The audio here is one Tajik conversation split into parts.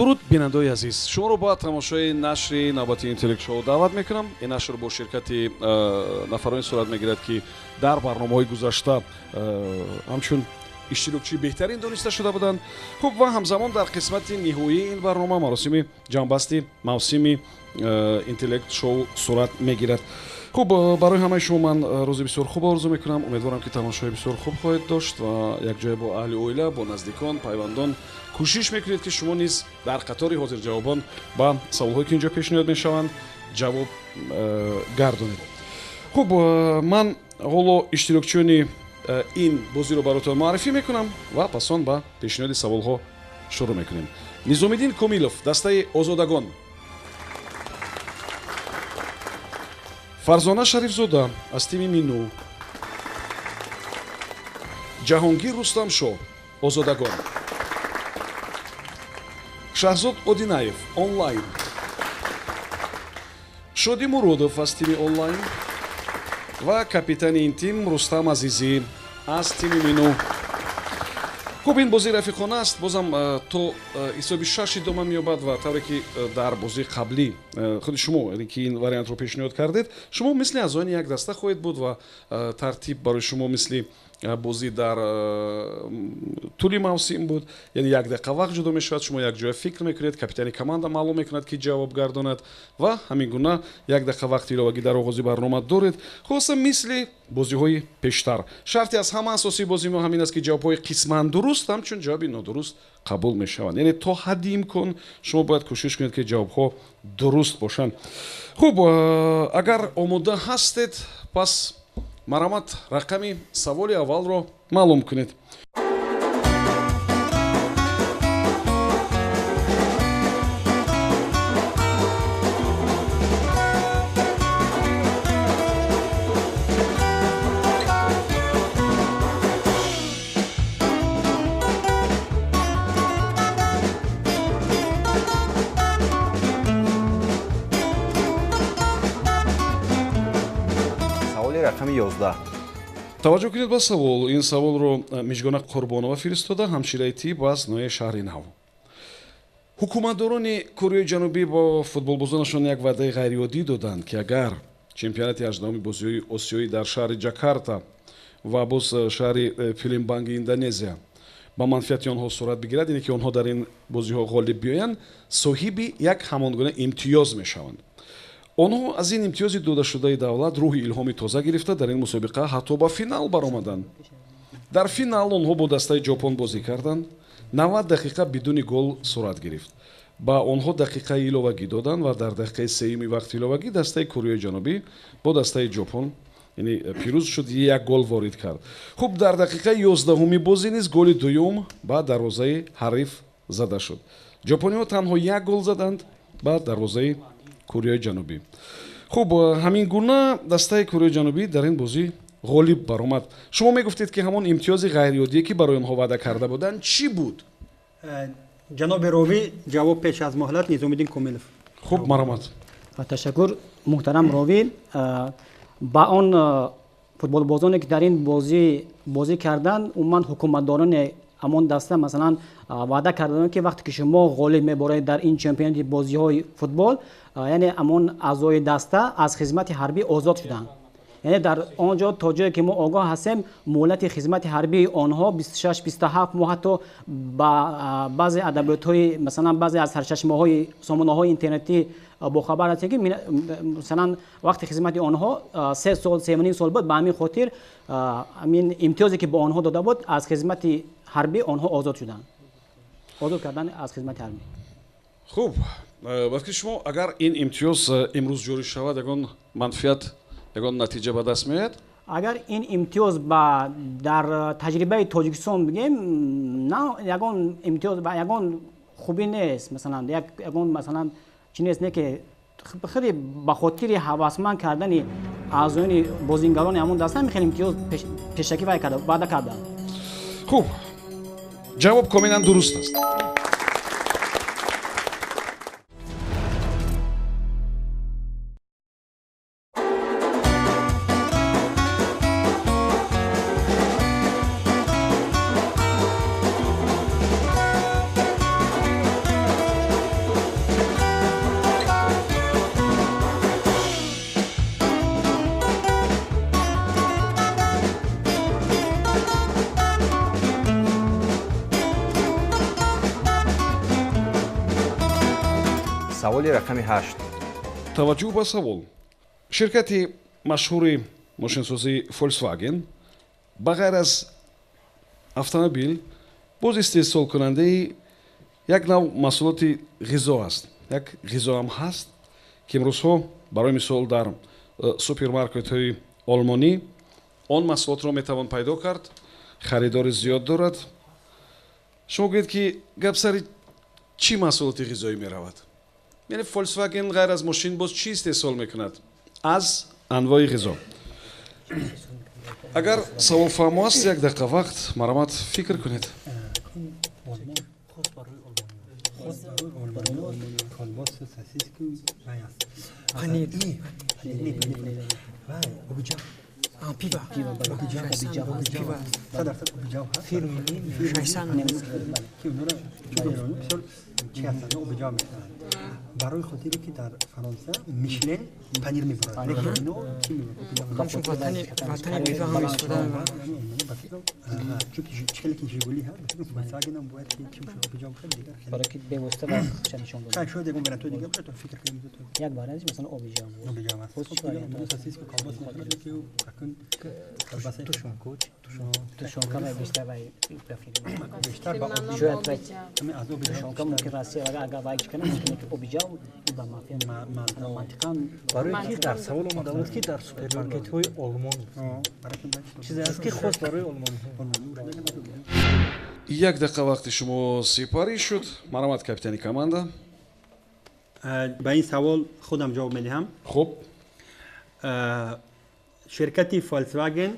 дуруд бинандаои азиз, шуморо ба тамошои нашри навбати интеллект шоу даъват мекунам. Ин нашр бо ширкати нафарони сурат мегирад ки дар барномаҳои гузашта ҳамчун иштирокчии беҳтарин дониста шуда буданд. хуб ва ҳамзамон дар қисмати ниҳоии ин барнома маросими ҷамъбасти мавсими интеллект шоу сурат мегирад. хуб барои ҳамаи шумо ман рӯзи бисёр хуб орзу мекунам. Умедворам ки тамошои бисёр хуб хоҳед дошт ва якҷоя бо аҳли оила, бо наздикон, пайвандон кӯшиш мекунед ки шумо низ дар қатори ҳозирҷавобон ба саволҳое ки инҷо пешниҳод мешаванд ҷавоб гардонед. хуб ман ҳоло иштирокчиёни ин бозиро баротон муаррифӣ мекунам ва пас он ба пешниҳоди саволҳо шурӯъ мекунем. Низомиддин Комилов, дастаи Озодагон. Фарзона Шарифзода аз тими Мину. Ҷаҳонгир Рустамшоҳ, Озодагон. Шаҳзод Одинаев, онлайн. Шодӣ Муродов аз тими онлайн ва капитани ин тим Рустам Азизӣ аз тими Мину. хуб ин бозии рафиқона аст. Бозам то ҳисоби 6 идома меёбад ва тавре ки дар бозии қаблӣ худи шумо ки ин вариантро пешниҳод кардед, шумо мисли аъзоини як даста хоҳед буд ва тартиб барои шумо мисли бозӣ дар тӯли мавсим буд. Яъне як дақиқа вақт ҷудо мешавад, шумо якҷоя фикр мекунед, капитани команда маълум мекунад ки ҷавоб гардонад ва ҳамин гуна як дақиқа вақти иловагӣ дар оғози барнома доред. хулоса мисли бозиҳои пештар. шарти аз ҳама асосии бозии мо ҳамин аст ки ҷавобҳои қисман дуруст ҳамчун ҷавоби нодуруст қабул мешаванд. яъне то ҳадди имкон шумо бояд кӯшиш кунед ки ҷавобҳо дуруст бошанд. хуб агар омода ҳастед, пас марамат рақами саволи аввалро маълум кунед. рақами 11. таваҷҷӯҳ кунед ба савол. ин саволро мижгона Қурбонова фиристода, ҳамшираи тиб аз ноҳияи шаҳри Нав. ҳукуматдорони Кореяи Ҷанубӣ бо футболбозонашон як ваъдаи ғайриоддӣ доданд ки агар чемпионати 18-уми бозиҳои осиёӣ дар шаҳри Ҷакарта ва боз шаҳри Пилимбанги Индонезия ба манфиати онҳо сурат бигирад, яъне ки онҳо дар ин бозиҳо ғолиб биёянд, соҳиби як ҳамонгуна имтиёз мешаванд. онҳо аз ин имтиёзи додашудаи давлат рӯҳи илҳоми тоза гирифта дар ин мусобиқа ҳатто ба финал баромаданд. дар финал онҳо бо дастаи ҷопон бозӣ карданд. 90 дақиқа бидуни гол сурат гирифт. ба онҳо дақиқаи иловагӣ доданд ва дар дақиқаи сеюми вақти иловагӣ дастаи Кореяи Ҷанубӣ бо дастаи ҷопон яъне пирӯз шуд, як гол ворид кард. хуб дар дақиқаи 11-уми бозӣ низ голи дуюм ба дарвозаи ҳариф зада шуд. ҷопониҳо танҳо як гол заданд ба дарвозаи Кореяи Ҷанубӣ. хуб ҳамин гуна дастаи Кореяи Ҷанубӣ дар ин бозӣ ғолиб баромад. шумо мегуфтед ки ҳамон имтиёзи ғайриоддие ки барои онҳо ваъда карда буданд чӣ буд? ҷаноби ровӣ ҷавоб пеш аз моҳлат. Низомиддин Комилов. хуб маромад. ташаккур муҳтарам ровӣ. ба он футболбозоне ки дар ин бозӣ карданд, умуман ҳукуматдорони ҳамон даста масалан ваъда карданд ки вақте ки шумо ғолиб меборед дар ин чемпионати бозиҳои футбол, яъне ҳамон аъзои даста аз хизмати ҳарбӣ озод шуданд. яъне дар он ҷо то ҷое ки мо огоҳ ҳастем, муҳлати хизмати ҳарбии онҳо 26-27 моҳ, ҳатто ба баъзе адабиётҳои масалан баъзе аз сарчашмаҳои сомонаҳои интернетӣ бохабар ҳастем ки масалан вақти хизмати онҳо 3 сол 3.5 сол буд. ба ҳамин хотир ҳамин имтиёзе ки ба онҳо дода буд, аз хизмати ҳарбӣ онҳо озод шуданд. озод кардан аз хизмати ҳарбӣ. хуб вақти шумо агар ин имтиёз имрӯз ҷорӣ шавад, ягон манфиат, ягон натиҷа ба даст меояд? агар ин имтиёз дар таҷрибаи Тоҷикистон бигем, на ягон имтиёз ба ягон хубӣ нест. масалан ягон масалан чӣ нест, не ки хеле ба хотири ҳавасманд кардани аъзоини бозингарони ҳамон даста хеле имтиёз пешакӣ ваъда карданд. хуб ҷавоб комилан дуруст аст. саволи рақами 8. таваҷҷӯҳ ба савол. Ширкати машҳури мошинсозии Volkswagen ба ғайр аз автомобил боз истеҳсолкунандаи як нав маҳсулоти ғизо аст. Як ғизоам ҳаст ки имрӯзҳо барои мисол дар супермаркетҳои олмонӣ он маҳсулотро метавон пайдо кард, харидори зиёд дорад. шумо гӯед ки гап сари чӣ маҳсулоти ғизоӣ меравад? яъне Volkswagen ғайр аз мошин боз чӣ истеҳсол мекунад аз анвои ғизо? агар саволфаҳмо аст, як дақиқа вақт марамат фикр кунед. برای خاطری که در فرانسه میشلن پنیر میبرد چون وطن میوه هم استفاده چون چکلی که جیگولی هست فولکسواگن هم باید که چیم شده بجام خیلی دیگر برای که به واسطه بس نشون بده. شاید دیگه برای تو دیگه باشه تو فکر کنید تو یک بار از مثلا اوبیجام بجام است تو ساسیس که کالباس میخواد که اکن کالباس تو شونکا بیشتر وای بیشتر با شاید وای همین از اوبیجام شونکا ممکن راستی اگر وای کنه ممکنه که اوبیجام با مافیا منطقه برای که در سوال اومده بود که در سوپرمارکت های آلمان چیزی هست که خاص برای آلمان як дақиқа вақти шумо сипарӣ шуд. марамат капитани команда. به این سوال خودم جواب میدهم. хуб, شرکت فولکسواگن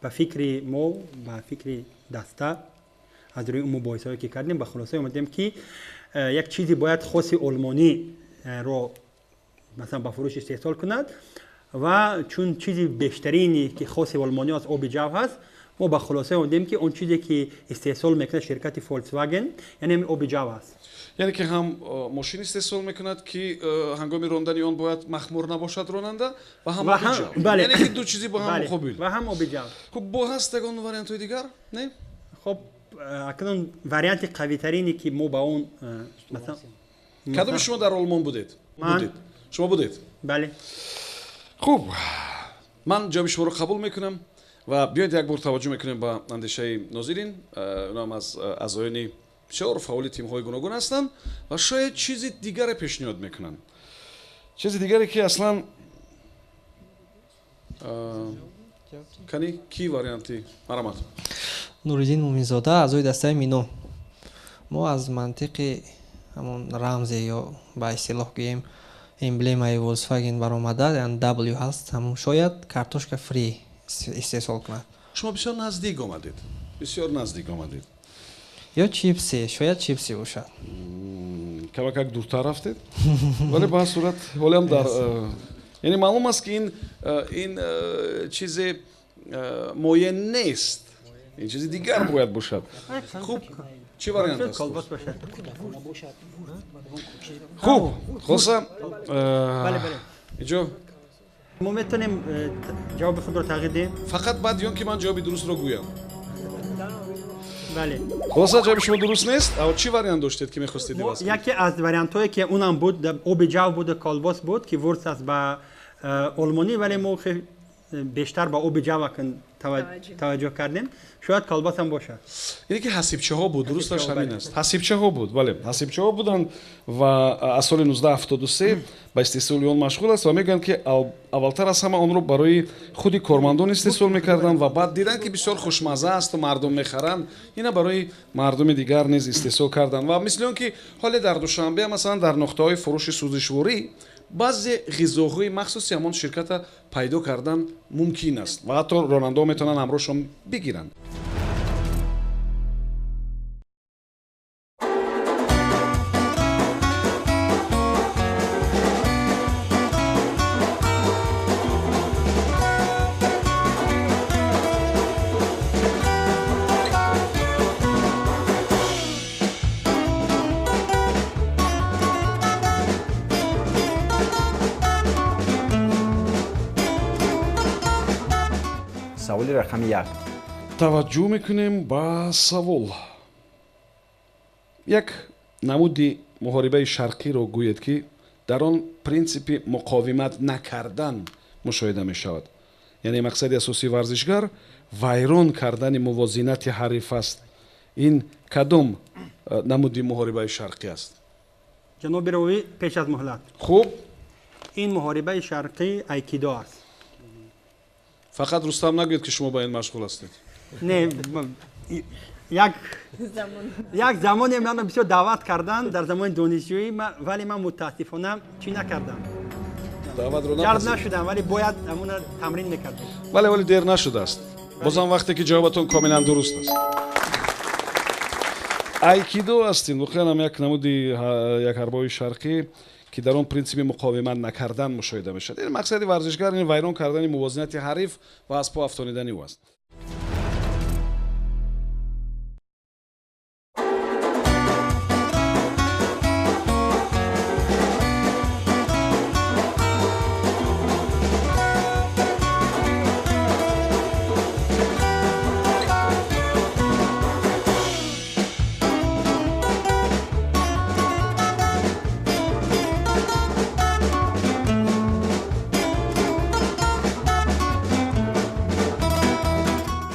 به فکر ما به فکر دسته از روی اون مباحثه‌ای که کردیم به خلاصه اومدیم که یک چیزی باید خاص آلمانی رو مثلا به فروش استحصال کند و چون چیزی بیشترینی که خاص آلمانی از آب جو هست ما به خلاصه اومدیم که اون چیزی که استحصال میکنه شرکت فولکسواگن یعنی همین آب جو است. яъне ки ҳам мошин истеҳсол мекунад ки ҳангоми рондани он бояд махмур набошад ронанда ва ҳам обиҷав. яъне ки ду чизи бо ҳам муқобил. و هم آب جو. хуб, бо ҳаст ягон вариантҳои дигар? не? خب اکنون وریانت قوی ترینی که ما با اون مثلا кадоми шумо дар олмон будед? Ман. шумо будед? بله хуб, ман ҷавоби шуморо қабул мекунам ва биёед як бор таваҷҷӯҳ мекунем ба андешаи нозирин. онам аз аъзоёни бисёр фаъоли тимҳои гуногун ҳастанд ва шояд чизи дигаре пешниҳод мекунанд. чизи дигаре ки аслан кани ки варианти марамат нуриддин муминзода аъзои дастаи мино. мо аз мантиқи ҳамон рамзе ё ба истилоҳ гӯем эмблемаи Volkswagen баромада, яъни W ҳаст, ҳамон шояд картошка фри истеҳсол кунад. шумо бисёр наздик омадед. бисёр наздик омадед. ё чипси, шояд чипси бошад. камакак дуртар рафтед. вале ба ҳар сурат ҳолиам дар яъне маълум аст ки ин чизе моен нест. ин чизи дигар бояд бошад. хуб, чӣ вариант аст? کالباس باشه. хуб, холоса بله بله. инҷо ما میتونیم جواب خود رو تغییر دیم. фақат баъд ён ки ман ҷавоби дурустро гӯям. بله. холоса ҷавоби шумо дуруст нест. ав чӣ вариант доштед ки мехостед иваз кунед? یکی از وریانت هایی که اونم بود آب جو بود کالباس بود که ورس است به آلمانی ولی ما بیشتر به آب جو توجه کردیم. شاید کالباس هم باشه. яъне ки ҳасибчаҳо буд, дурусташ ҳамин аст. ҳасибчаҳо буд, бале, ҳасибчаҳо буданд ва аз соли 1973 ба истеҳсоли он машғул аст ва мегӯянд ки аввалтар аз ҳама онро барои худи кормандон истеҳсол мекарданд ва баъд диданд ки бисёр хушмазза асту мардум мехаранд, ина барои мардуми дигар низ истеҳсол карданд. ва мисли он ки ҳоле дар душанбе масалан дар нуқтаҳои фурӯши сӯзишворӣ баъзе ғизоҳои махсуси ҳамон ширката пайдо кардан мумкин аст ва ҳатто ронандаҳо метавонанд ҳамроҳшон бигиранд. саволи рақами 1. таваҷҷӯҳ мекунем ба савол. як намуди муҳорибаи шарқиро гӯед ки дар он принсипи муқовимат накардан мушоҳида мешавад. яъне мақсади асосии варзишгар вайрон кардани мувозинати ҳариф аст. ин кадом намуди муҳорибаи шарқӣ аст? ҷаноби ровӣ пеш аз муҳлат, хуб, ин муҳорибаи шарқӣ айкидо аст. фақат рустам нагӯед ки шумо ба ин машғул ҳастед. не як замоне мана бисёр даъват кардан дар замони донишҷӯӣ, вале ман мутаассифона чӣ накардам, даъватро ҷалб напазиред. нашудам, вале бояд ҳамуна тамрин мекардам. вале дер нашудааст. бозам вақте ки ҷавобатон комилан дуруст аст. айкидо астин воқеан як намуди як ҳарбои шарқӣ ки дар он принсипи муқовимат накардан мушоҳида мешавад. ин мақсади варзишгар ин вайрон кардани мувозинати ҳариф ва аз по афтонидани ӯ аст.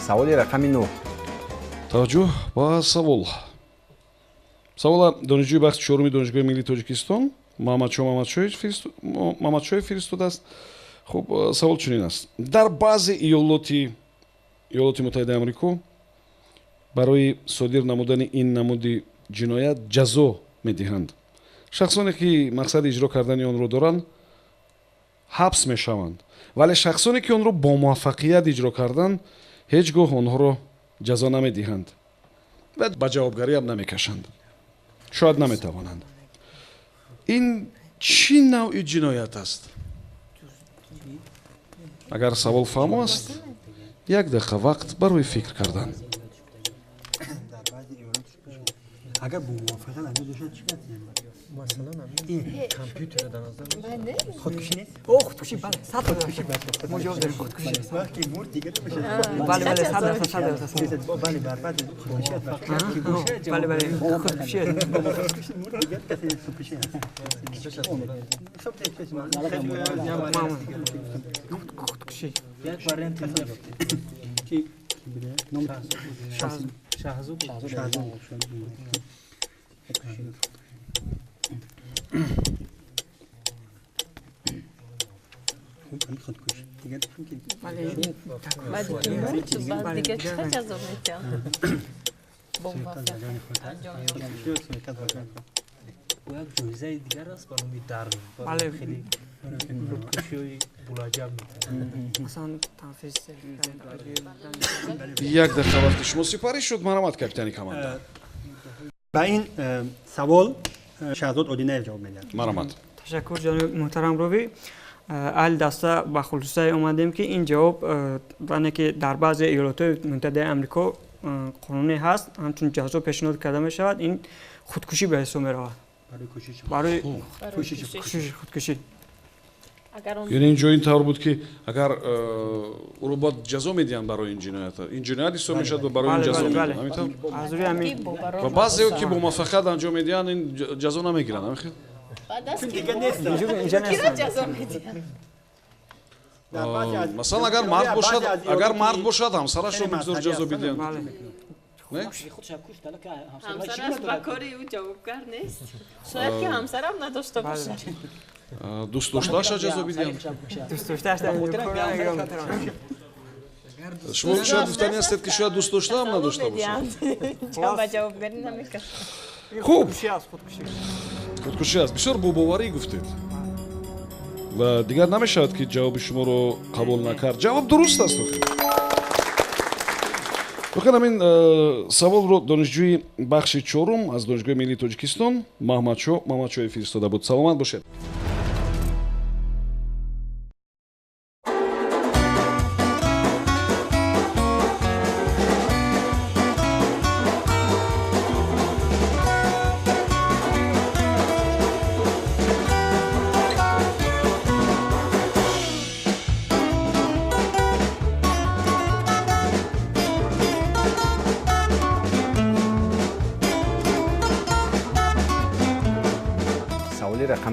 саволи рақами 9. таваҷҷӯҳ ба савола донишҷӯи бахши чоруми донишгоҳи миллии тоҷикистон маҳмадшоҳ фиристодааст. хуб, савол чунин аст: дар баъзе иёлоти муттаҳидаи амрико барои содир намудани ин намуди ҷиноят ҷазо медиҳанд. шахсоне ки мақсади иҷро кардани онро доранд ҳабс мешаванд, вале шахсоне ки онро бо муваффақият иҷро карданд ҳеҷ гоҳ онҳоро ҷазо намедиҳанд ва ба ҷавобгарӣ ҳам намекашанд, шояд наметавонанд. ин чӣ навъи ҷиноят аст? агар савол фаҳмо аст, як дақиқа вақт барои фикр кардан. агар бо муваффақият анҷом дошад чӣ натиҷа? масалан ҳамин компютер дар назар худкушӣ нест? о худкушӣ бале 100% мо ҷавоб дорем худкушӣ вақти мурд дигар бале бале 100% бале барбад худкушият вақти ки гӯшад бале бале худкушӣ мурд дигар касе худкушӣ аст. худкушӣ як вариант ки шаҳзод خودکشی دیگه بعد که مرد بعد دیگه چه جذاب میتیم با باید جایزه دیگر است برای در بله. خیلی خودکشی های بلاجب میتونه اصلا تنفیز як дақиқа вақти шумо сипарӣ шуд. маромад капитани команда. ба ин савол шаҳзод одинаев ҷавоб медиҳад. маромад. ташаккур ҷаноби муҳтарам ровӣ. аҳли даста ба хулосае омадем ки ин ҷавоб ване ки дар баъзе иёлотҳои муттаҳидаи амрико қонуне ҳаст, ҳамчун ҷазо пешниҳод карда мешавад. ин худкушӣ ба ҳисоб меравад. барои худкушӣ. яъне ин ҷо ин тавр буд ки агар ӯро бояд ҷазо медиҳанд барои ин ҷиноят. ин ҷиноят ҳисоб мешавад ва барои ин ҷазо медиҳанд. ҳамин тавр. аз рӯи ҳамин ва баъзеҳо ки бо муваффақият анҷом медиҳанд ин ҷазо намегиранд. ҳамин хел. инҷо нестанд. масалан агар мард бошад ҳамсарашро бигзор ҷазо бидиҳанд. همسرش با کاری او جوابگر نیست شاید که همسرم نداشته باشه دوست داشته‌اش ҷазо бидиҳанд. دوست доштааш дар шумо шояд гуфтани ҳастед ки шояд дӯст дошта ҳам надошта бошад. چون با جوابگری نمیکنه хуб, худкушӣ аст. бисёр бобоварӣ гуфтед ва дигар намешавад ки ҷавоби шуморо қабул накард. ҷавоб дуруст аст. охир ҳамин саволро донишҷӯи бахши чорум аз донишгоҳи миллии тоҷикистон маҳмадшоҳ фиристода буд. саломат бошед.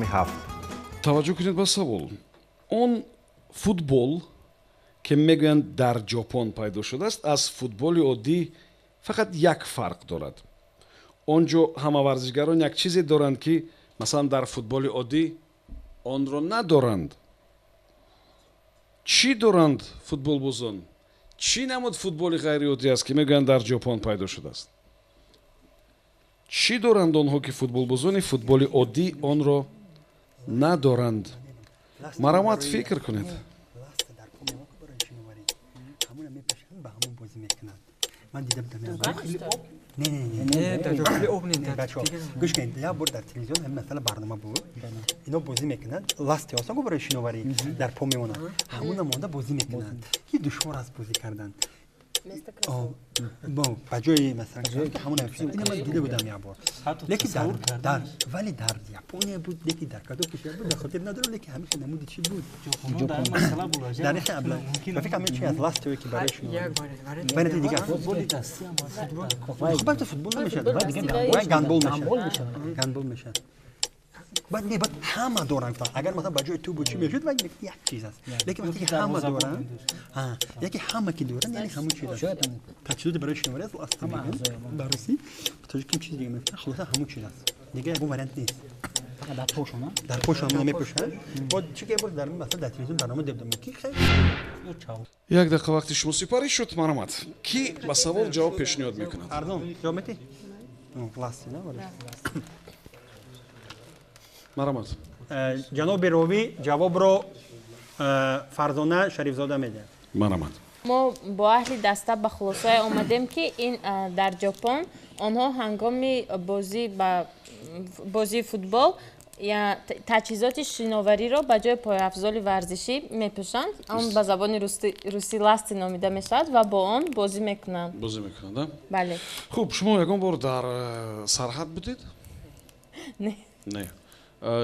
7. таваҷҷӯҳ кунед ба савол. Он футбол ки мегӯянд дар ҷопон пайдо шудааст аз футболи оддӣ фақат як фарқ дорад. он ҷо ҳама варзишгарон як чизе доранд ки масалан дар футболи оддӣ онро надоранд. чӣ доранд футболбозон? чӣ намуд футболи ғайриоддӣ аст ки мегӯянд дар ҷопон пайдо шудааст? чӣ доранд онҳо ки футболбозони футболи оддӣ онро надоранд? марамат фикр кунед. من دیده بودم نه بچه‌ها گوش کنید یه بار در تلویزیون هم مثلا برنامه بود اینا بازی میکنن لاست هستن برای شنواری در پا میمونن همون مونده بازی میکنن کی دشوار است بازی کردن با بجای مثلا همون فیلم اینو من دیده بودم یه بار لیکن در ولی در ژاپن بود لیکن در کادو کشور بود خاطر ندارم لیکن همیشه نمود چی بود ژاپن مثلا بود در این قبلا فکر کنم چی از لاست که برای شنواری برای دیگه فوتبال دستی هم فوتبال خب البته فوتبال نمیشه بعد دیگه گندبال میشه گندبال میشه بعد نه بعد همه دوران تا اگر مثلا بجای تو بود چی میشد بعد یک چیز است لیکن وقتی که همه دوران یکی همه کی دوران یعنی همون چیز است تجسد برای شنواری است اصلا بررسی تو چه چیز دیگه میفته خلاص همون چیز است دیگه اون وارنت نیست فقط در پوشونه در پوش هم نمیپوشن بعد چی که بود در مثلا در تلویزیون برنامه دیدم کی خیلی як дақиқа вақти шумо сипарӣ шуд. марамат ки ба савол ҷавоб пешниҳод мекунад? pardon جواب میدی لاست نه марамат جناب راوی جواب رو فرزانه شریفزاده میده марамат ما با اهل دسته به خلاصه آمدیم که این در ژاپن آنها هنگام بازی فوتبال یا تجهیزات شناوری را به جای پایافزار ورزشی میپوشند. آن به زبان روسی لاست نامیده میشود و با آن بازی میکنند. бозӣ мекунанд. بله. хуб шумо ягон бор дар сарҳад будед? نه. не.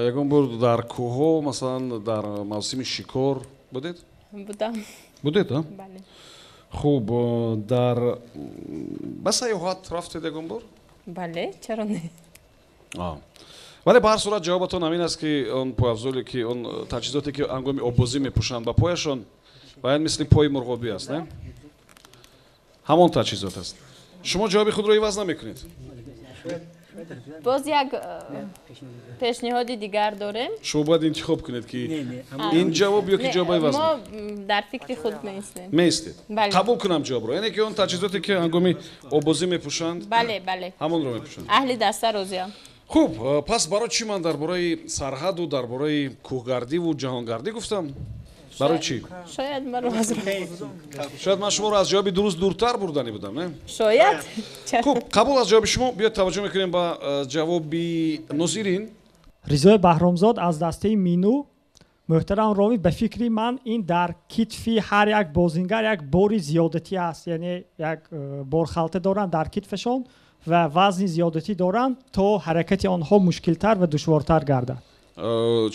ягон бор дар кӯҳҳо масалан дар мавсими шикор будед? بودم. будед а? بله. хуб дар ба саёҳат рафтед ягон бор? بله چرا نه؟ вале ба ҳар сурат ҷавобатон ҳамин аст ки он пойафзоле ки он таҷҳизоте ки ҳангоми оббозӣ мепӯшанд ба пояшон баён мисли пои мурғобӣ аст не? ҳамон таҷҳизот аст. шумо ҷавоби худро иваз намекунед? باز یک پیشنهاد دیگر داریم. шумо бояд интихоб кунед ки ин ҷавоб ё ки ҷавоби иваз ما در فکر خود نیستیم. меистед. بله. қабул кунам ҷавобро. яъне ки он таҷҳизоте ки ҳангоми оббозӣ мепӯшанд بله بله. ҳамонро мепӯшанд. اهل دسته روزیم. хуб пас барои чӣ ман дар бораи сарҳаду дар бораи кӯҳгардиву ҷаҳонгардӣ гуфтам? барои чӣ? شاید من رو از шояд ман шуморо аз ҷавоби дуруст дуртар бурдани будам не? شاید. хуб қабул аз ҷавоби шумо. биёед таваҷҷӯҳ мекунем ба ҷавоби нозирин. ризои баҳромзод аз дастаи мину. муҳтарам ровӣ ба фикри ман ин дар китфи ҳар як бозингар як бори зиёдатӣ аст яъне як борхалта доранд дар китфашон ва вазни зиёдатӣ доранд то ҳаракати онҳо мушкилтар ва душвортар гардад.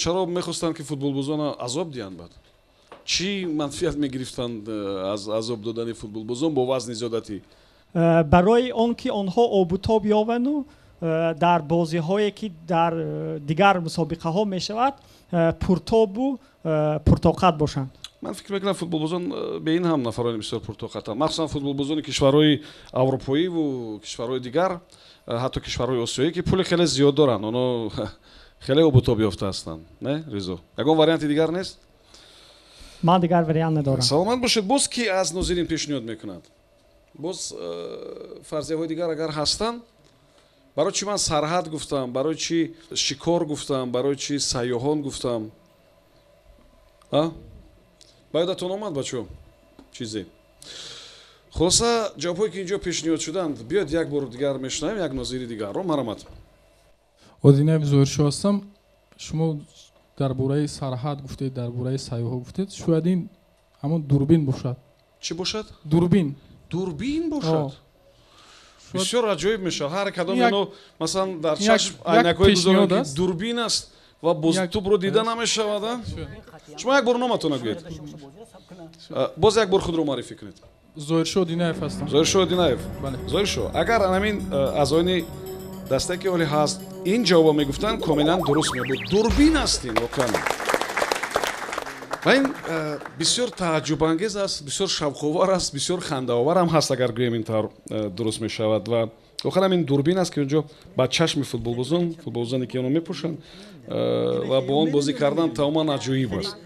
чаро мехостанд ки футболбозона азоб диҳанд? баъд чӣ манфиат мегирифтанд аз азоб додани футболбозон бо вазни зиёдатӣ? барои он ки онҳо обутоб ёвану дар бозиҳое ки дар дигар мусобиқаҳо мешавад пуртобу пуртоқат бошанд. ман фикр мекунам футболбозон бе ин ҳам нафарони бисёр пуртоқатанд, махсусан футболбозони кишварҳои аврупоиву кишварҳои дигар, ҳатто кишварҳои осиёӣ ки пули хеле зиёд доранд. онҳо хеле обутоб ёфта ҳастанд. не ризо? ягон варианти дигар нест? ман дигар вариант надорам. саломат бошед. боз ки аз нозирин пешниҳод мекунад? боз фарзияҳои дигар агар ҳастанд? барои чӣ ман сарҳад гуфтам? барои чӣ шикор гуфтам? барои чӣ сайёҳон гуфтам? ба ёдатон омад бачаҳо чизе? хулоса ҷавобҳое ки инҷо пешниҳод шуданд, биёед як бор дигар мешунавем як нозири дигарро. марамат. одинаи зоҳиршо ҳастам. шумо дар бораи сарҳад гуфтед, дар бораи сайёҳо гуфтед. шояд ин ҳамон дурбин бошад. чӣ бошад? дурбин. дурбин бошад? бисёр аҷоиб мешавад. ҳар кадом ино масалан дар чашм айнакҳое гузоранд ки дурбин аст ва бозтубро дида намешавад. шумо як бор номатон нагӯед. боз як бор худро маърифӣ кунед. зоҳиршо динаев ҳастам. зоҳиршо динаев. зоҳиршо, агар ҳамин аъзоини дастае ки ҳоле ҳаст ин ҷавоба мегуфтанд комилан дуруст мебуд. дурбин астин вокан ва ин бисёр тааҷҷубангез аст, бисёр шавқовар аст, бисёр хандаовар ҳам ҳаст агар гӯем ин тавр дуруст мешавад. ва охирам ин дурбин аст ки онҷо ба чашми футболбозоне ки онро мепӯшанд ва бо он бозӣ кардан тамоман аҷоиб аст.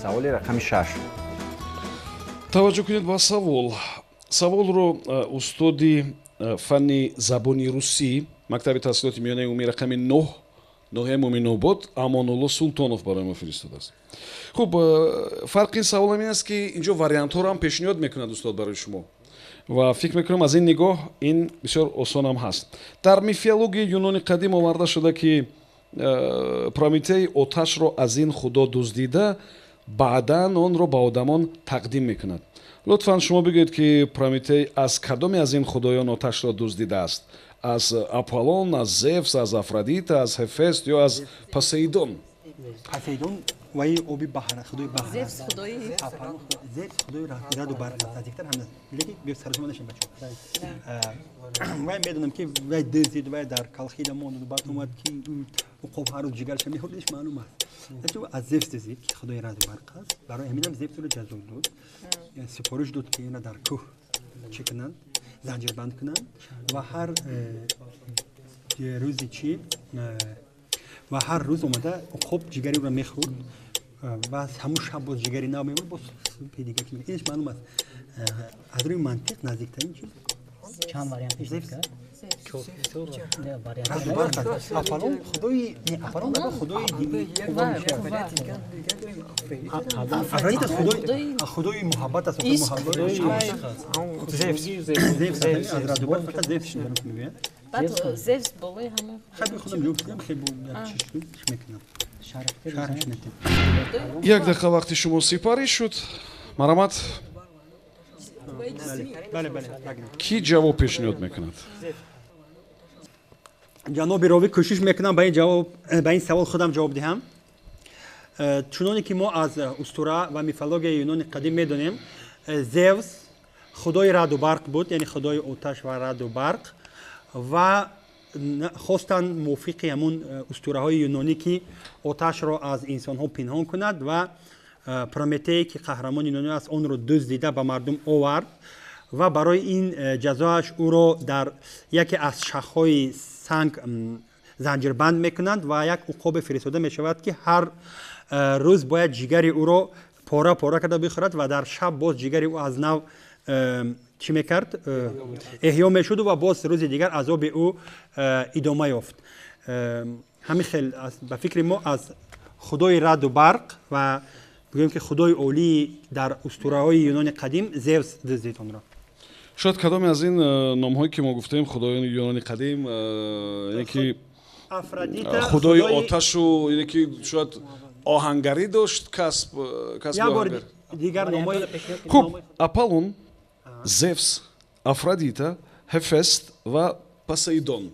саволи рақами 6. таваҷҷӯҳ кунед ба саволро устоди фанни забони русӣ мактаби таҳсилоти миёнаи умумии рақами 9 ноҳияи муъминобод амонулло султонов барои мо фиристодааст. хуб, фарқи ин савол ин аст ки инҷо вариантҳоро ҳам пешниҳод мекунад устод барои шумо ва фикр мекунам аз ин нигоҳ ин бисёр осон ҳам ҳаст. дар мифиологияи юнони қадим оварда шуда ки прометей оташро аз ин худо дуздида баъдан онро ба одамон тақдим мекунад. лутфан шумо бигӯед ки прометей аз кадоме аз ин худоён оташро дуздидааст? аз аполлон, аз зевс, аз афродита, аз хефест ё аз посейдон? посейдон ваи оби баҳр, худои баҳр. зевс худои худои раду барқ аст. наздиктар ҳам леки бе саржума нашем бачо. вай медонам ки вай дыздид, вай дар калхида монд баъд омад ки уқоб ҳаррӯз ҷигарша мехӯрдиш маълум аст. лекин аз зевс дыздид ки худои раду барқ аст. барои ҳаминам зевсро ҷазо дод. сипориш дод ки ина дар кӯҳ чӣ кунанд, занҷирбанд кунанд ва ҳар рӯзи чӣ ва ҳар рӯз омада уқоб ҷигари ӯро мехӯрд ва ҳамун шаб боз ҷигари нав мемуд, боз педига ки инаш маълум аст. аз рӯи мантиқ наздиктарин чӣ чанд вариант пешниҳод кард? аполлон худои худои афродит аст, худои муҳаббат аст. зевс болои ҳама як дақиқа вақти шумо сипарӣ шуд. марамат, ки ҷавоб пешниҳод мекунад? ҷаноби ровӣ кӯшиш мекунам ба ин савол худам ҷавоб диҳам. чуноне ки мо аз устура ва мифологияи юнони қадим медонем, зевс худои раду барқ буд, яъне худои оташ ва раду барқ, ва хостанд мувофиқи ҳамун устураҳои юнонӣ ки оташро аз инсонҳо пинҳон кунад ва прометей ки қаҳрамони юнонӣ аст онро дуздида ба мардум овард ва барои ин ҷазоаш ӯро дар яке аз шахҳои санг занҷирбанд мекунанд ва як уқобе фиристода мешавад ки ҳар рӯз бояд ҷигари ӯро пора пора карда бихӯрад ва дар шаб боз ҷигари ӯ аз нав чӣ мекард, эҳё мешуду ва боз рӯзи дигар азоби ӯ идома ёфт. ҳамин хел ба фикри мо аз худои раду барқ ва бигӯем ки худои олии дар устураҳои юнони қадим зевс дуздид онро. шояд кадоме аз ин номҳое ки мо гуфтем худоёни юнони қадим яне ки худои оташу яне ки шояд оҳангарӣ дошт, касби оҳангар. хуб, аполлон, зевс, афродита, хефест ва посейдон.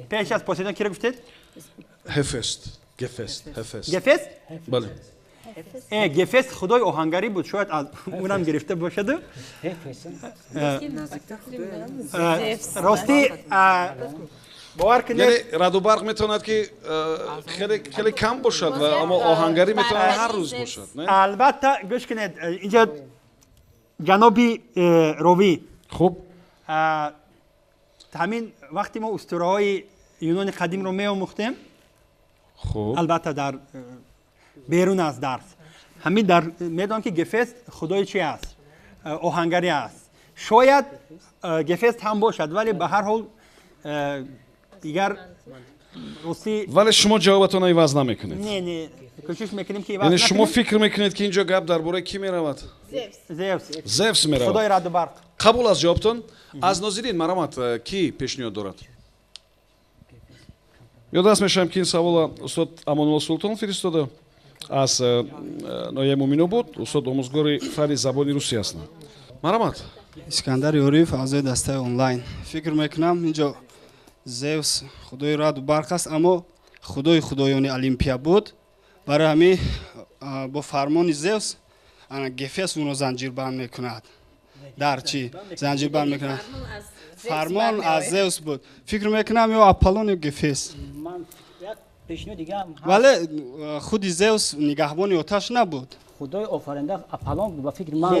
пеш аз посейдон киро гуфтед? Гефест. гефест? бале. гефест худои оҳангарӣ буд, шояд аз унам гирифта бошаду. ростӣ бовар кунед, яъне раду барқ метавонад ки хеле кам бошад ва аммо оҳангарӣ метавонад ҳар рӯз бошад. албатта гӯш кунед, инҷо ҷаноби ровӣ, хуб, ҳамин вақти мо устураҳои юнони қадимро меомӯхтем, хуб, албатта дар берун аз дарс, ҳамин дар медонам ки гефест худои чи аст? оҳангарӣ аст. шояд гефест ҳам бошад, вале ба ҳар ҳол дигар ростӣ, вале шумо ҷавобатонро иваз намекунед. не кӯшиш мекунем ки яъне шумо фикр мекунед ки инҷо гап дар бораи кӣ меравад? зевс меравад. худои раду барқ. қабул аст ҷавобтон? аз нозирин марамат кӣ пешниҳод дорад? ёдост мешавам ки ин савола устод Амонулло Султон фиристода аз ноҳияи Муъминобод, устод омӯзгори фанни забони русӣ ҳастанд. Марҳамат. Искандар Ёриев, аъзои дастаи онлайн. Фикр мекунам инҷо Зевс худои раъду барқ аст, аммо худои худоёни Олимпия буд. Барои ҳамин бо фармони Зевс Гефес уно занҷирбанд мекунад. Дар чӣ занҷирбанд мекунад? Фармон аз Зевс буд. Фикр мекунам ё Аполлон ё Гефес. Вале худи Зевс нигаҳбони оташ набуд. худои офаринда Аполлон ба фикри ман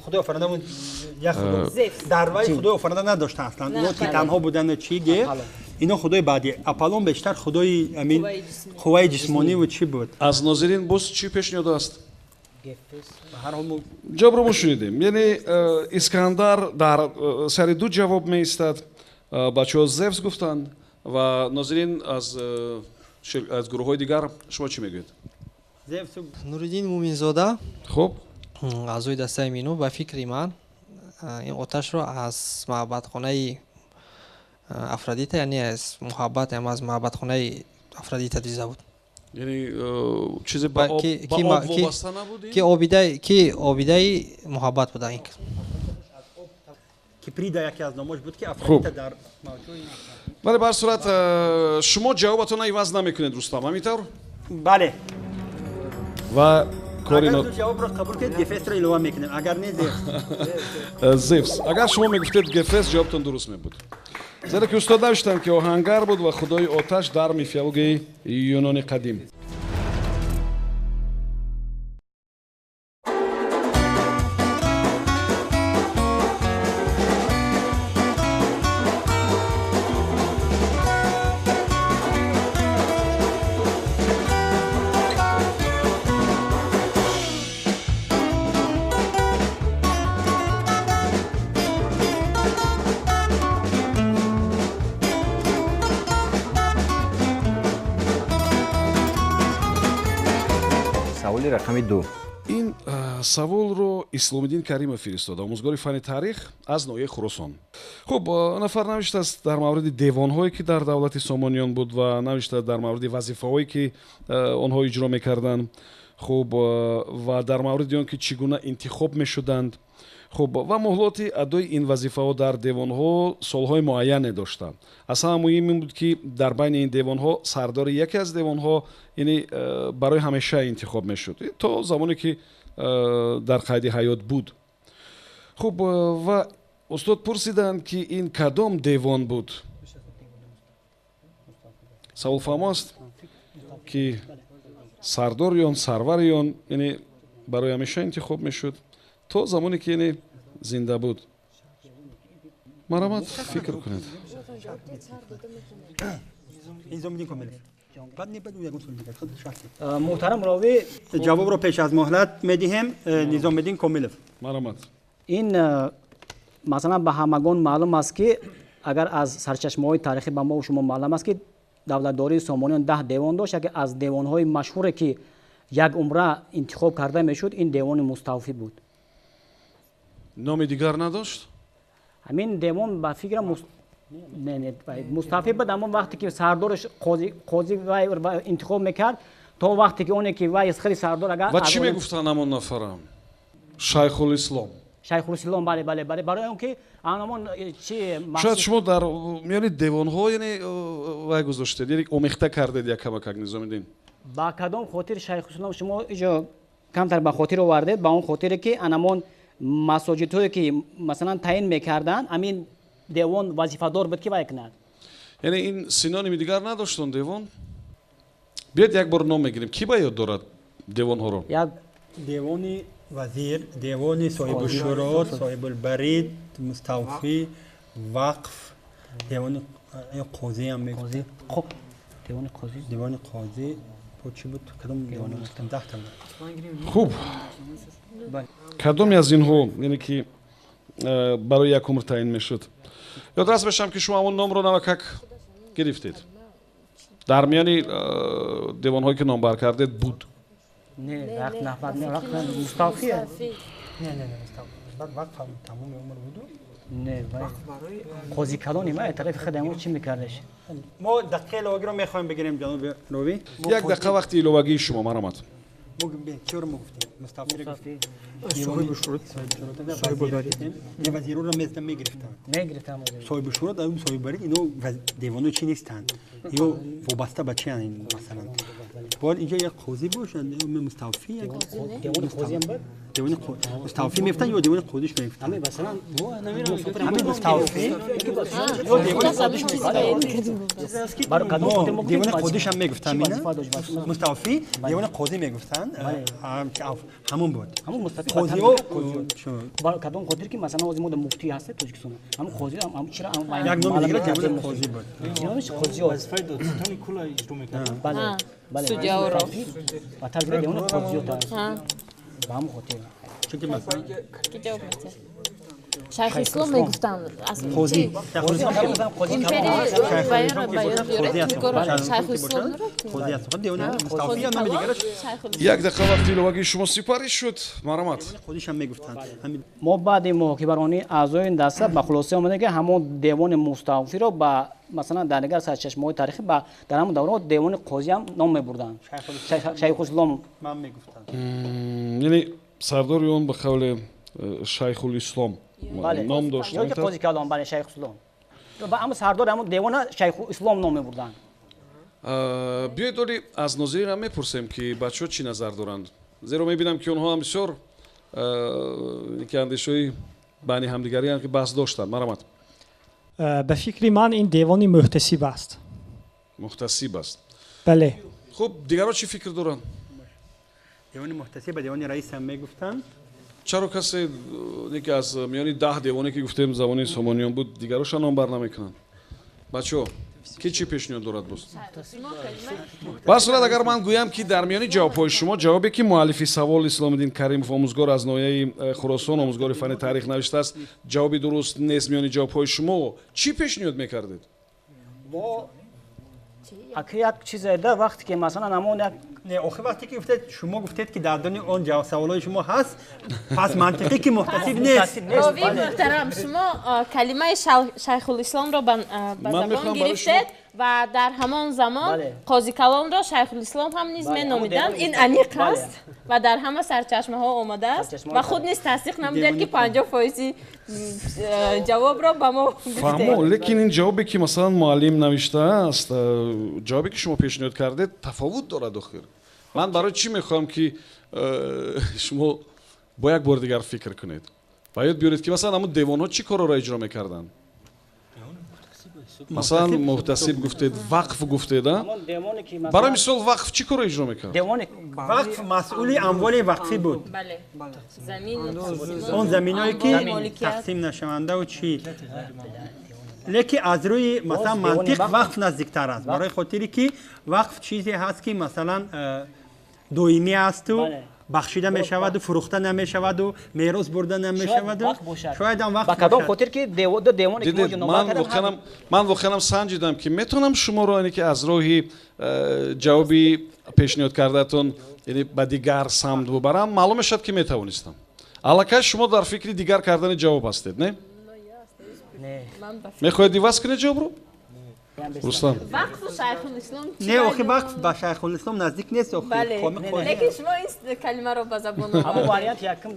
худои офаринда як дарваи худои офаринда надошта аслан. Ино ки танҳо будану чӣ ге? Ино худои баъди. Аполлон бештар худои амин қувваи ҷисмонӣ ва чӣ буд? Аз нозирин боз чӣ пешниҳод аст? ҷавобро мо шунидем. Яъне Искандар дар сари ду ҷавоб меистад. Бачаҳо Зевс гуфтанд ва нозирин аз гурӯҳҳои дигар шумо чӣ мегӯед? Нуриддин Муминзода, хуб, аъзои дастаи Мино, ба фикри ман ин оташро аз маҳаббатхонаи Афродита, яъне аз муҳаббат ям аз маҳаббатхонаи Афродита диза буд. яъне чизе ба об вобаста набуд? Ки обидаи муҳаббат буда ин. Киприда яке аз номош буд ки Афродита дар мавҷуи. Бале, ба ҳар сурат шумо ҷавобатонро иваз намекунед Рустам, ҳамин тавр? Бале. ва кори агар ду ҷавобро қабул кунед Гефесро илова мекунем, агар не Зевс. Агар шумо мегуфтед Гефес, ҷавобтон дуруст мебуд. Зеро ки устод навиштанд ки оҳангар буд ва худои оташ дар мифологияи юнони қадим. саволи рақами 2. ин саволро Исломиддин Каримов фиристода, омӯзгори фанни таърих аз ноҳияи Хуросон. Хуб, нафар навиштааст дар мавриди девонҳое ки дар давлати Сомониён буд ва навиштааст дар мавриди вазифаҳое ки онҳо иҷро мекарданд. хуб, ва дар мавриди он ки чӣ гуна интихоб мешуданд. хуб, ва муҳлоти адои ин вазифаҳо дар девонҳо солҳои муайяне дошта. аз ҳама муҳим ин буд ки дар байни ин девонҳо сардори яке аз девонҳо яъне барои ҳамеша интихоб мешуд, то замоне ки дар қайди ҳаёт буд. хуб, ва устод пурсиданд ки ин кадом девон буд? саволфаҳмо аст ки сардор ё сарвар ё яъне барои ҳамеша интихоб мешуд то замоне ки яъне зинда буд. марҳамат, фикр кунед. муҳтарам ровӣ, ҷавобро пеш аз муҳлат медиҳем. Низомиддин Комилов. марҳамат. ин масалан ба ҳамагон маълум аст ки агар аз сарчашмаҳои таърихӣ ба мо шумо маълум аст ки давлатдории Сомониён 10 девон дошт. яке аз девонҳои машҳуре ки як умра интихоб карда мешуд, ин девони Муставфӣ буд. номи дигар надошт? ҳамин девон ба фикрам Муставфӣ буд, аммо вақте ки сардораш қозӣ вай интихоб мекард, то вақте ки оне ки вай хели сардор агар ва чӣ мегуфтанд амон нафарам? Шайхулислом. Шайхулислом, бале, барои он ки анамон чи шояд шумо дар миёни девонҳо яъне вай гузоштед, яъне омехта кардед якамакак. Низомиддин, ба кадом хотир Шайхулислом шумо иҷо камтар ба хотир овардед? Ба он хотире ки анамон масоҷидҳое ки масалан таъин мекарданд, амин девон вазифадор буд ки вай кунад. яъне ин синоними дигар надошт он девон? биёед як бор ном мегирем. Ки ба ёд дорад девонҳоро? девони вазир, девони соҳибушуро, соҳибулбарид, Муставфӣ, вақф, девони қозӣ ҳам мегӯяд. девони қозӣ чӣ буд? Кадом девони гуфтам? 10 та буд. хуб, кадоме аз инҳо яъне ки барои як умр таъин мешуд? ёдрас мешавам ки шумо ҳамон номро навакак гирифтед. дар миёни девонҳое ки номбар кардед буд? Не, Муставфӣ. Вақф тамоми умр буду. نه قاضی کلانی ما طرف خدمات چی میکردش ما دقیقه لوگی رو میخوایم بگیریم جناب روی یک دقیقه وقتی ایلوگی شما مرامت چی رو گفتیم مصطفی صاحب شروط صاحب داری نه وزیر رو مثلا میگرفتن صاحب شروط اون صاحب بری اینو دیوانو چی نیستن یو وابسته به چی این مثلا باید اینجا یک قاضی باشن مصطفی یک دیوان قاضی هم بود دیوان مصطفی میفتن یا دیوان قاضیش میفتن همین مثلا مو نمیرم همین مصطفی یا دیوان قاضیش میفتن بر قدم دیوان قاضیش هم میگفتن مصطفی دیوان قاضی میگفتن همون بود همون مصطفی قاضی بر قدم قاضی که مثلا از مود مفتی هست تاجیکستان همون قاضی هم چرا یک نام دیگه دیوان قاضی بود یعنیش قاضی وظیفه دادستانی کلا اجرا میکرد. بله سودیا رو و ترجمه دیوان قاضی تا با هم خاطر چون مثلا کی جواب میده شیخ اسلام میگفتن از قاضی قاضی است دیوان مصطفی نام دیگه یک دقیقه وقتی ایلوگی شما سپاری شد مرامت خودش هم میگفتن همین ما بعد محاکمه‌رانی اعضای این دسته به خلاصه آمده که همون دیوان مستوفی رو با مثلا در نگاه سرچشمه‌های تاریخی در همون دوره دیوان قاضی هم نام می‌بردن شیخ اسلام من میگفتن یعنی سردار اون به قول شیخ الاسلام نام داشت یا که قاضی کلام بله شیخ اسلام و اما سردار همون دیوان شیخ اسلام نام می‌بردن بیایید ولی از ناظرین هم میپرسیم که بچه‌ها چی نظر دارند زیرا میبینم که اونها هم بسیار که اندیشه‌های بین همدیگری هم که بحث داشتن مرامت به فکر من این دیوانی محتسب است محتسب است بله خب دیگرها چی فکر دارن دیوان محتسب به دیوان رئیس هم میگفتن چرا کسی یکی از میانی 10 دیوانی که گفتیم زمانی سامانیان بود دیگرش نام بر نمیکنن بچه‌ها کی چی پیشنهاد دارد باز بس اگر من گویم که در میانی جواب‌های شما جوابی که مؤلف سوال اسلام الدین کریمов آموزگار از ناحیه خراسان آموزگار فن تاریخ نوشته است جوابی درست نیست میانی جواب‌های شما چی پیشنهاد میکردید ما یک چیز در وقتی که مثلا همون یک نه آخه وقتی که گفتید شما گفتید که در دنی اون جواب سوالای شما هست پس منطقی که محتسب نیست راوی محترم شما کلمه شیخ الاسلام را به زبان گرفتید و در همان زمان قاضی کلام را شیخ الاسلام هم نیز مینامیدند این انیق است و در همه سرچشمه ها آمده است و خود نیز تصدیق نمیدید که 50% جواب را به ما فهمو لیکن این جوابی که مثلا معلم نوشته است جوابی که شما پیشنهاد کردید تفاوت دارد آخر من برای چی میخوام که شما با یک بار دیگر فکر کنید و یاد بیارید که مثلا همون دیوان ها چی کارا را اجرا میکردن مثلا محتسب گفتید وقف گفتید برای مثال وقف چی کارا اجرا میکرد وقف مسئول اموال وقفی بود بله زمین اون زمینایی که تقسیم نشونده و چی لیکن از روی مثلا منطق وقف نزدیکتر است برای خاطری که وقف چیزی هست که مثلا دویمی است و بخشیده می شود و فروخته نمی شود و میراث برده نمی شود و شاید هم وقت باشد خاطر که دیوان دیدید من واقعا سنجیدم که میتونم شما رو اینی که از راهی جوابی پیشنهاد کردهتون یعنی به دیگر سمت ببرم معلوم شد که میتوانستم الکی شما در فکر دیگر کردن جواب هستید نه میخواهید دیواز کنید جواب رو رستم وقف شیخ الاسلام نه آخه وقف به شیخ الاسلام نزدیک نیست آخه بله لیکن شما این کلمه رو به زبان همون واریانت یکم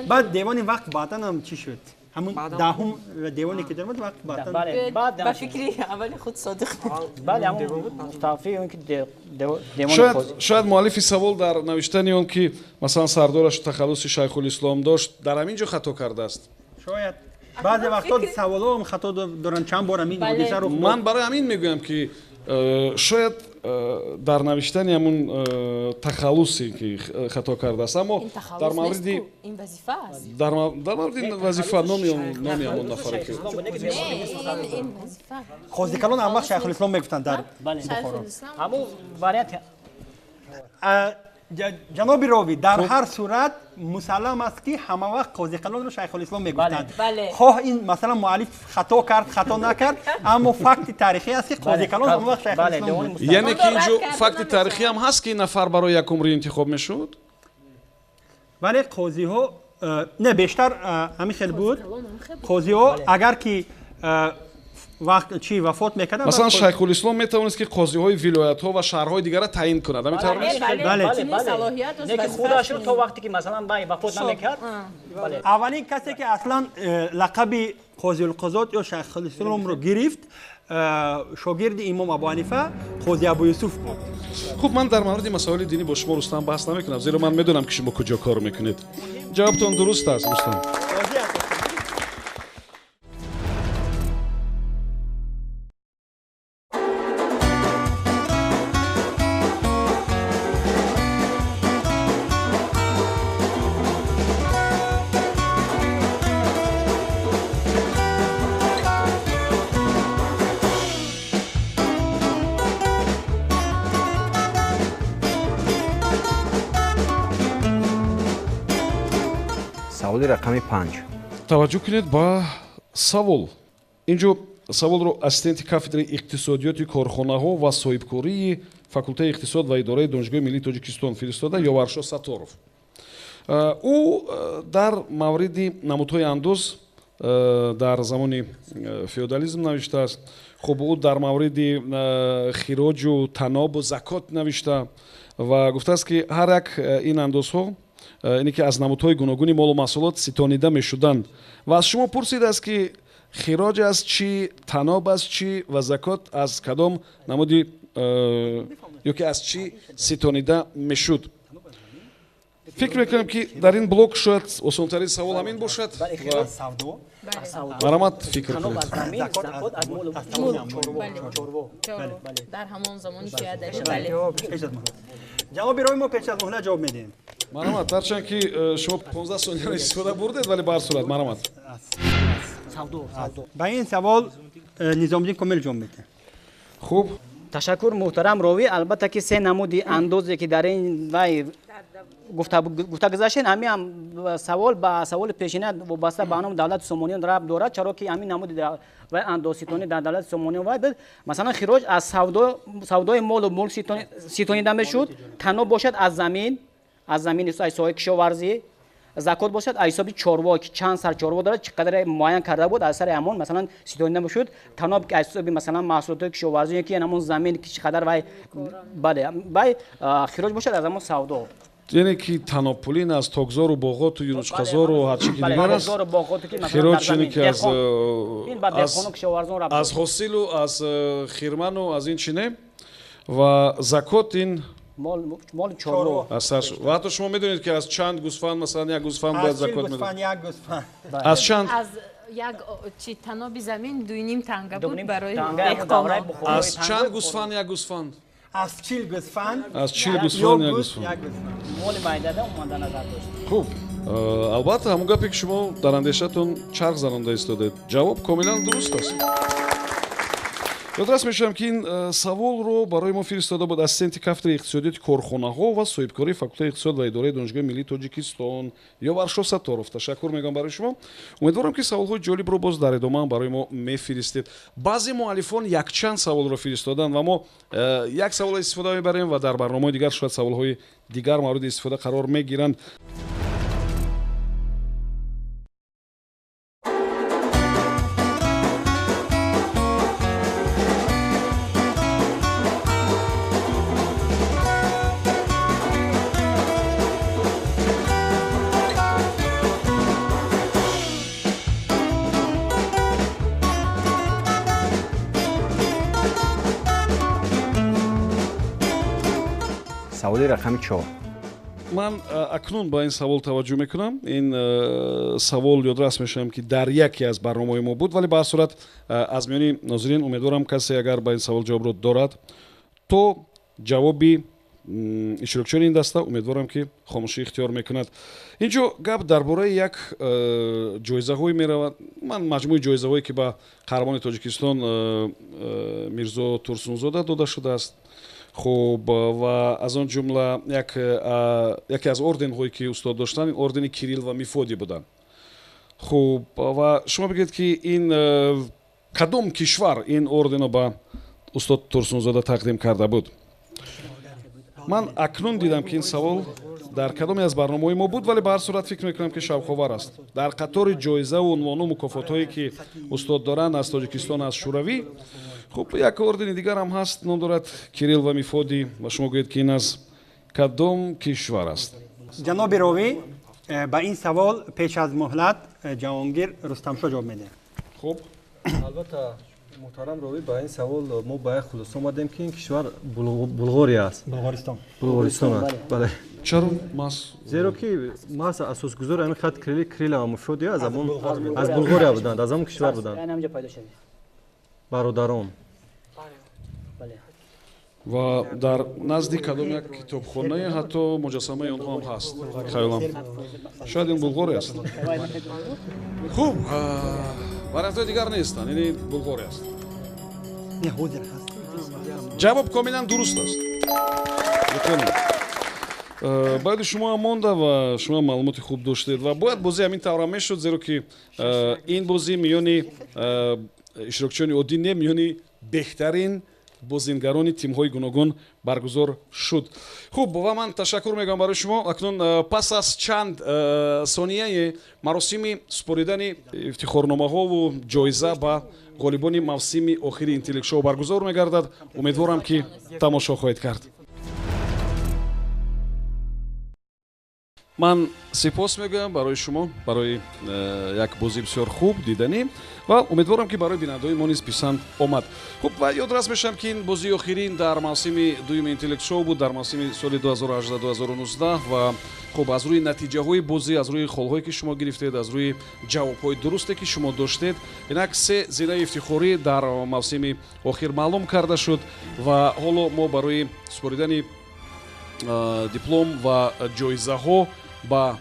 بعد دیوان وقف بعدا هم چی شد همون دهم دیوانی که درمد وقت بعدا بله بعد با فکری اولی خود صادق بله همون مصطفی اون که دیوان شاید مؤلف سوال در نوشتن اون که مثلا سردارش تخلص شیخ الاسلام داشت در همین جا خطا کرده است شاید بعضی وقتا سوالا هم خطا دارن چند بار همین حادثه رو من برای همین میگویم که شاید در نوشتن همون تخلصی که خطا کرده است اما در مورد این وظیفه است در مورد این وظیفه نامی همون نفری که این وظیفه قاضی کلان هم وقت شیخ الاسلام میگفتن در بخارا همون واریانت جناب راوی در هر صورت مسلم است که همه وقت قاضی کلان رو شیخ الاسلام میگفتند خواه این مثلا مؤلف خطا کرد خطا نکرد اما فکت تاریخی است که قاضی کلان همه وقت شیخ الاسلام بود یعنی که اینجا فکت تاریخی هم هست که این نفر برای یک عمری انتخاب میشد ولی قاضی ها نه بیشتر همین خیلی بود قاضی ها اگر که وقت چی وفات میکردن مثلا شیخ الاسلام میتونست که قاضی های ولایت ها و شهرهای دیگر را تعیین کند همینطور نیست؟ نه که خودش رو تا وقتی که مثلا وفات نمیکرد اولین کسی که اصلا لقب قاضی القضات یا شیخ الاسلام رو گرفت شاگرد امام ابو حنیفه قاضی ابو یوسف بود. خب من در مورد مسائل دینی با شما رستم بحث نمیکنم زیرا من میدونم که شما کجا کار میکنید. جوابتون درست است رستم. саволи рақами 5. توجه کنید با سوال. اینجا سوال رو اسистенти کافедرای اقتصادیات کارخانه‌ها و صاحبکاری فاکولته اقتصاد و اداره دانشگاه ملی تاجیکستان فرستاده یوارشو ساتورов. او در مورد نمودهای اندوز در زمان فئودالیسم نوشته است. خب او در مورد خراج و تناب و زکات نوشته و گفته است که هر یک این اندازها اینی که از نمودهای گوناگونی مال و محصولات ستانیده میشدند و از شما پرسیده است که خراج از چی، تناب از چی و زکات از کدام نمودی یا که از چی ستانیده میشد. فکر میکنم که در این بلوک شاید آسان‌ترین سوال همین باشد و مرامت فکر کنید. در همان زمانی که یادش بله. جواب برای ما پیش از مهلت جواب میدیم. مرامت هرچند که شما 15 ثانیه را استفاده بردید ولی به هر صورت مرامت. با این سوال نظام‌الدین کامل جواب میده. خوب. تشکر محترم راوی. البته که سه نمودی اندازی که در این وای گفته گذاشتین همین هم سوال با سوال پیشینه وابسته به نام دولت سومانیان ربط دارد چرا که همین نمود و اندازه‌ستانی در دولت سومانیان وای مثلا خراج از سودای مال و ملک ستانیده میشد، تناب باشد از زمین سایه کشاورزی، زکات باشد از حساب چاروا که چند سر چاروا داره چقدر معین کرده بود از سر همون مثلا ستانیده میشد، تناب که از حساب مثلا محصولات کشاورزی که همون زمین که چقدر وای بله خراج باشد از همون سودا. یعنی که تناپولین از تاگزار و باغات و یونچقزار و هر چی که دیگر است خراج یعنی که از حاصل و از خیرمن و از این چینه و زکات این مال چاروا و حتی شما میدونید که از چند گوسفند مثلا یک گوسفند باید زکات میده از چند از یک چی تنابی زمین 2.5 تنگه بود برای دهقانان. از چند گوسفند یک گوسفند از 40 گوسفند از 40 گوسفند یک گوسفند مال مایداده اومده نظر داشت. خوب البته همون گپی که شما در اندیشتون چرخ زننده ایستاده جواب کاملا درست است. یادداشت میشم که این سوال رو برای ما فرستاده بود اسистенти کافедرای اقتصادیات کارخانه‌ها و صاحبکاری فاکولته اقتصاد و اداره دانشگاه ملی تاجیکستان یوارشو ساتورов. تشکر میگم برای شما. امیدوارم که سوال‌های جالب رو باز در ادامه برای ما میفرستید. بعضی مؤلفان یک چند سوال رو فرستادن و ما یک سوال استفاده میبریم و در برنامه دیگر شاید سوال‌های دیگر مورد استفاده قرار میگیرند. саволи рақами 4. من اکنون با این سوال توجه میکنم. این سوال یادداشت میشم که در یکی از برنامه‌های ما بود ولی به هر صورت از میان ناظرین امیدوارم کسی اگر با این سوال جواب رو دارد تو جوابی اشتراکچیان این دسته امیدوارم که خاموشی اختیار میکند. اینجا گپ درباره یک جایزه های میرود. من مجموعه جایزه هایی که به قهرمان تاجیکستان میرزا تورسونزاده داده شده است. خب و از آن جمله یکی از اوردن هایی که استاد داشتن این اوردن کیریل و میفودی بودن. خب و شما بگید که این کدام کشور این اوردن رو به استاد تورسونزاده تقدیم کرده بود؟ ман акнун дидам ки ин савол дар кадоме аз барномаҳои мо буд, вале ба ҳар сурат фикр мекунам ки шавқовар аст. Дар қатори ҷоизаву унвону мукофотҳое ки устод доранд аз Тоҷикистон, аз шӯравӣ, хуб як ордени дигар ҳам ҳаст, ном дорад Кирилл ва Мифоди, ва шумо гӯед ки ин аз кадом кишвар аст? ҷаноби ровӣ ба ин савол пеш аз муҳлат ҷавонгир Рустамшо ҷавоб медиҳад. Хуб, албатта муҳтарам ровӣ ба ин савол мо ба як хулоса омадем ки ин кишвар Булғория аст. Булғористон аст. Бале. чаро мас? Зеро ки мас асосгузори ҳамин хат Кирилл ва Мифоди аз Булғория буданд, аз ҳамон кишвар буданд. бародарон. ва дар назди кадом як китобхонае ҳатто муҷассамаи онҳо ҳам ҳаст. хаёлам шояд ин Булғория аст. хуб, вариантҳои дигар нестанд, ин Булғория аст. ҷавоб комилан дуруст аст. баъди шумо ҳам монда ва шумо маълумоти хуб доштед ва бояд бозӣ ҳамин тавра мешуд, зеро ки ин бозӣ миёни иштирокчиёни оддӣ не, миёни беҳтарин бозингарони тимҳои гуногун баргузор шуд. хуб, ва ман ташаккур мегӯям барои шумо. Акнун пас аз чанд сонияе маросими супоридани ифтихорномаҳову ҷоиза ба ғолибони мавсими охири интеллектшоу баргузор мегардад. умедворам ки тамошо хоҳед кард. ман сипос мегӯям барои шумо, барои як бозии бисёр хуб диданӣ ва умедворам ки барои бинандаҳои мо низ писанд омад. хуб, ва ёдрас мешавам ки ин бозии охирин дар мавсими дуюми интеллект шоу буд, дар мавсими соли 2018-2019 ва хуб аз рӯи натиҷаҳои бозӣ, аз рӯи холҳое ки шумо гирифтед, аз рӯи ҷавобҳои дурусте ки шумо доштед, инак се зинаи ифтихорӣ дар мавсими охир маълум карда шуд ва ҳоло мо барои супоридани диплом ва ҷоизаҳо ба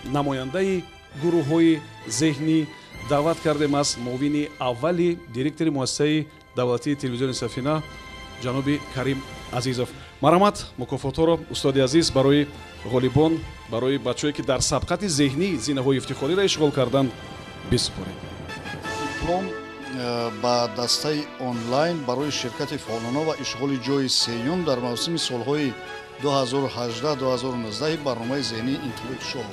намояндаи гурӯҳҳои зеҳнӣ даъват кардем аз муовини аввали директори муассисаи давлатии телевизиони Сафина ҷаноби Карим Азизов. марҳамат, мукофотҳоро устоди азиз барои ғолибон, барои бачаҳое ки дар сабқати зеҳнии зинаҳои ифтихориро ишғол карданд бисупоред. диплом ба дастаи онлайн барои ширкати фаъолона ва ишғоли ҷои сеюм дар мавсими солҳои 2018-2019 барномаи зеҳнии интеллект шоу.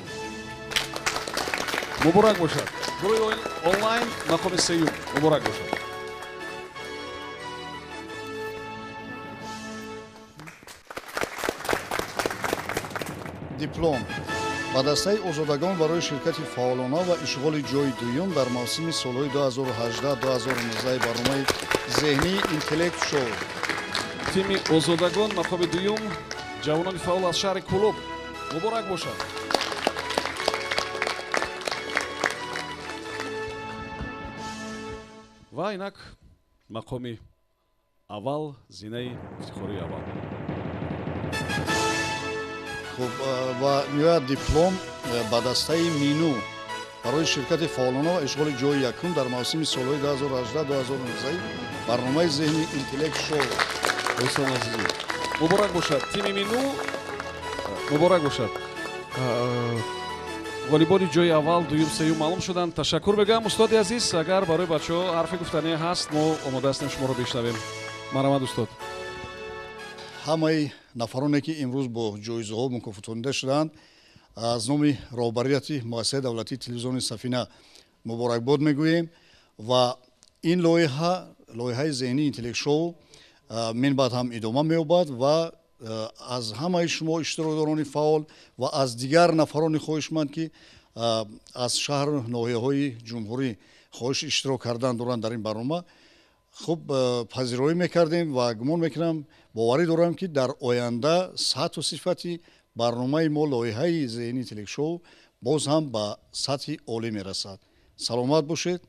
муборак бошад. гурӯҳи онлайн мақоми сеюм муборак бошад. диплом ба дастаи озодагон барои ширкати фаъолона ва ишғоли ҷои дуюм дар мавсими солҳои 2018-2019 барномаи зеҳнии интеллект шоу. тими озодагон мақоми дуюм ҷавонони фаъол аз шаҳри Кӯлоб муборак бошад. ва инак мақоми аввал, зинаи ифтихории аввал. хуб, ва меояд диплом ба дастаи Мину барои ширкати фаъолона ва ишғоли ҷои якум дар мавсими солҳои 2018-2019 барномаи зеҳнии интеллект шоу. достони азизӣ, муборак бошад. тими Мину муборак бошад. ғолибони ҷои аввал, дуюм, сеюм маълум шуданд. ташаккур мегӯям. устоди азиз, агар барои бачаҳо ҳарфе гуфтание ҳаст, мо омода ҳастем шуморо бишнавем. марҳамат устод. ҳамаи нафароне ки имрӯз бо ҷоизаҳо мукофотонида шуданд, аз номи роҳбарияти муассисаи давлатии телевизиони Сафина муборакбод мегӯем ва ин лоиҳаи зеҳнии интеллект шоу мин баъд ҳам идома меёбад ва аз ҳамаи шумо иштирокдорони фаъол ва аз дигар нафарони хоҳишманд ки аз шаҳру ноҳияҳои ҷумҳурӣ хоҳиш иштирок кардан доранд дар ин барнома хуб пазироӣ мекардем ва гумон мекунам, боварӣ дорам ки дар оянда сатҳу сифати барномаи мо лоиҳаи зеҳнии интеллект шоу боз ҳам ба сатҳи олӣ мерасад. саломат бошед,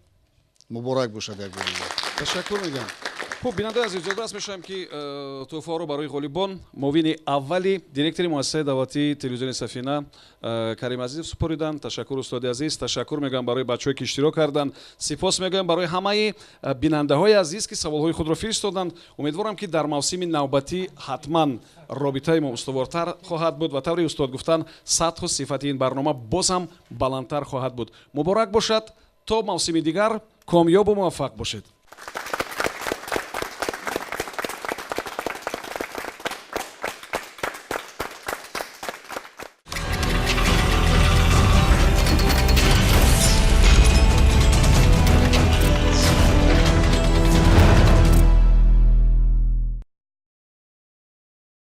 муборак бошад як бори дигар. ташаккур мегӯям. хуб, бинандаи азиз, ёдрас мешавам ки тӯҳфаҳоро барои ғолибон муовини аввали директори муассисаи давлатии телевизиони Сафина Карим Азизов супориданд. ташаккур устоди азиз, ташаккур мегӯям барои бачаҳое ки иштирок карданд. сипос мегӯям барои ҳамаи бинандаҳои азиз ки саволҳои худро фиристоданд. умедворам ки дар мавсими навбатӣ ҳатман робитаи мо устувортар хоҳад буд ва таври устод гуфтан сатҳу сифати ин барнома боз ҳам баландтар хоҳад буд. муборак бошад. то мавсими дигар комёбу муваффақ бошед.